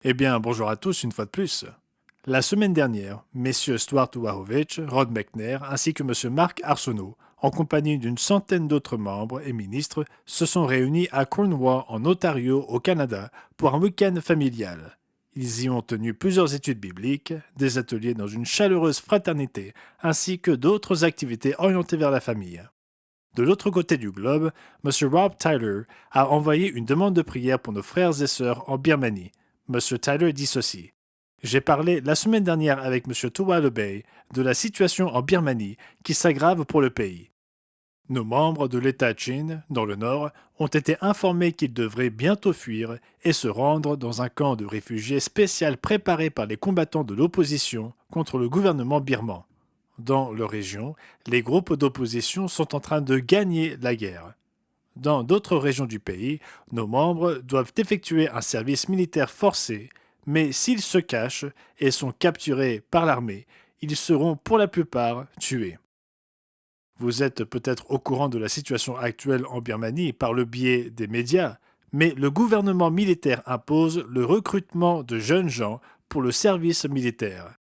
Eh bien, bonjour à tous une fois de plus. La semaine dernière, messieurs Stuart Wachowicz, Rod McNair ainsi que monsieur Mark Arsenault, en compagnie d'une centaine d'autres membres et ministres, se sont réunis à Cornwall en Ontario au Canada pour un week-end familial. Ils y ont tenu plusieurs études bibliques, des ateliers dans une chaleureuse fraternité, ainsi que d'autres activités orientées vers la famille. De l'autre côté du globe, M. Rob Tyler a envoyé une demande de prière pour nos frères et sœurs en Birmanie. M. Tyler dit ceci. J'ai parlé la semaine dernière avec M. Tuwalebay de la situation en Birmanie qui s'aggrave pour le pays. Nos membres de l'État Chin, dans le nord, ont été informés qu'ils devraient bientôt fuir et se rendre dans un camp de réfugiés spécial préparé par les combattants de l'opposition contre le gouvernement birman. Dans leur région, les groupes d'opposition sont en train de gagner la guerre. Dans d'autres régions du pays, nos membres doivent effectuer un service militaire forcé, mais s'ils se cachent et sont capturés par l'armée, ils seront pour la plupart tués. Vous êtes peut-être au courant de la situation actuelle en Birmanie par le biais des médias, mais le gouvernement militaire impose le recrutement de jeunes gens pour le service militaire.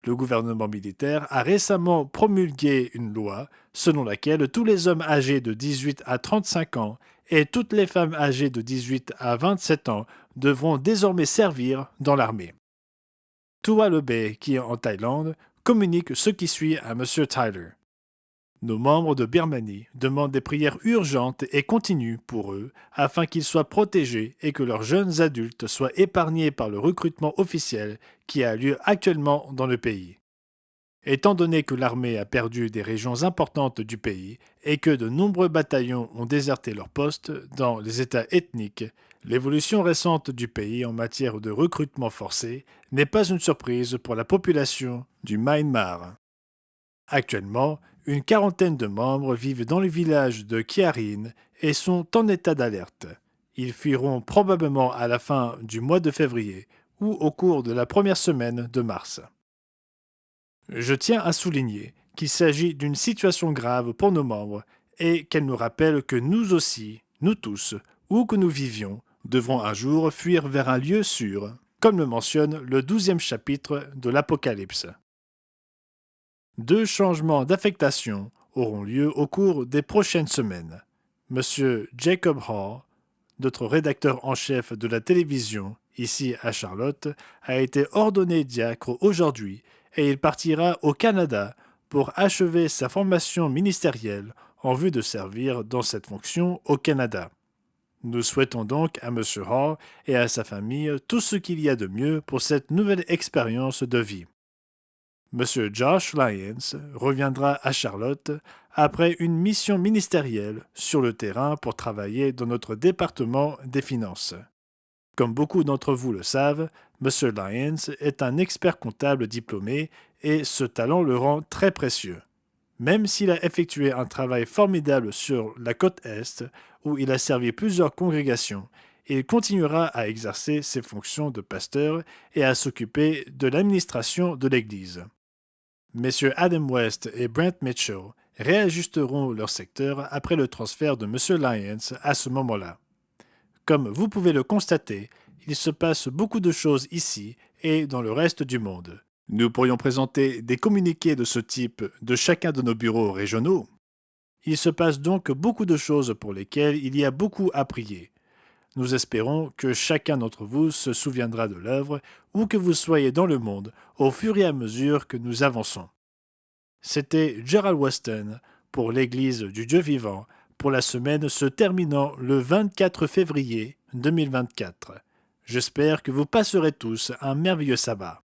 Le gouvernement militaire a récemment promulgué une loi selon laquelle tous les hommes âgés de 18 à 35 ans et toutes les femmes âgées de 18 à 27 ans devront désormais servir dans l'armée. Tuwalebay, qui est en Thaïlande, communique ce qui suit à M. Tyler. Nos membres de Birmanie demandent des prières urgentes et continues pour eux afin qu'ils soient protégés et que leurs jeunes adultes soient épargnés par le recrutement officiel qui a lieu actuellement dans le pays. Étant donné que l'armée a perdu des régions importantes du pays et que de nombreux bataillons ont déserté leurs postes dans les États ethniques, l'évolution récente du pays en matière de recrutement forcé n'est pas une surprise pour la population du Myanmar. Actuellement, une quarantaine de membres vivent dans le village de Kiarin et sont en état d'alerte. Ils fuiront probablement à la fin du mois de février ou au cours de la première semaine de mars. Je tiens à souligner qu'il s'agit d'une situation grave pour nos membres et qu'elle nous rappelle que nous aussi, nous tous, où que nous vivions, devrons un jour fuir vers un lieu sûr, comme le mentionne le 12e chapitre de l'Apocalypse. Deux changements d'affectation auront lieu au cours des prochaines semaines. Monsieur Jacob Hall, notre rédacteur en chef de la télévision ici à Charlotte, a été ordonné diacre aujourd'hui et il partira au Canada pour achever sa formation ministérielle en vue de servir dans cette fonction au Canada. Nous souhaitons donc à M. Hall et à sa famille tout ce qu'il y a de mieux pour cette nouvelle expérience de vie. M. Josh Lyons reviendra à Charlotte après une mission ministérielle sur le terrain pour travailler dans notre département des finances. Comme beaucoup d'entre vous le savent, M. Lyons est un expert comptable diplômé et ce talent le rend très précieux. Même s'il a effectué un travail formidable sur la côte Est, où il a servi plusieurs congrégations, il continuera à exercer ses fonctions de pasteur et à s'occuper de l'administration de l'Église. Messieurs Adam West et Brent Mitchell réajusteront leur secteur après le transfert de M. Lyons à ce moment-là. Comme vous pouvez le constater, il se passe beaucoup de choses ici et dans le reste du monde. Nous pourrions présenter des communiqués de ce type de chacun de nos bureaux régionaux. Il se passe donc beaucoup de choses pour lesquelles il y a beaucoup à prier. Nous espérons que chacun d'entre vous se souviendra de l'œuvre, où que vous soyez dans le monde, au fur et à mesure que nous avançons. C'était Gerald Weston pour l'Église du Dieu vivant pour la semaine se terminant le 24 février 2024. J'espère que vous passerez tous un merveilleux sabbat.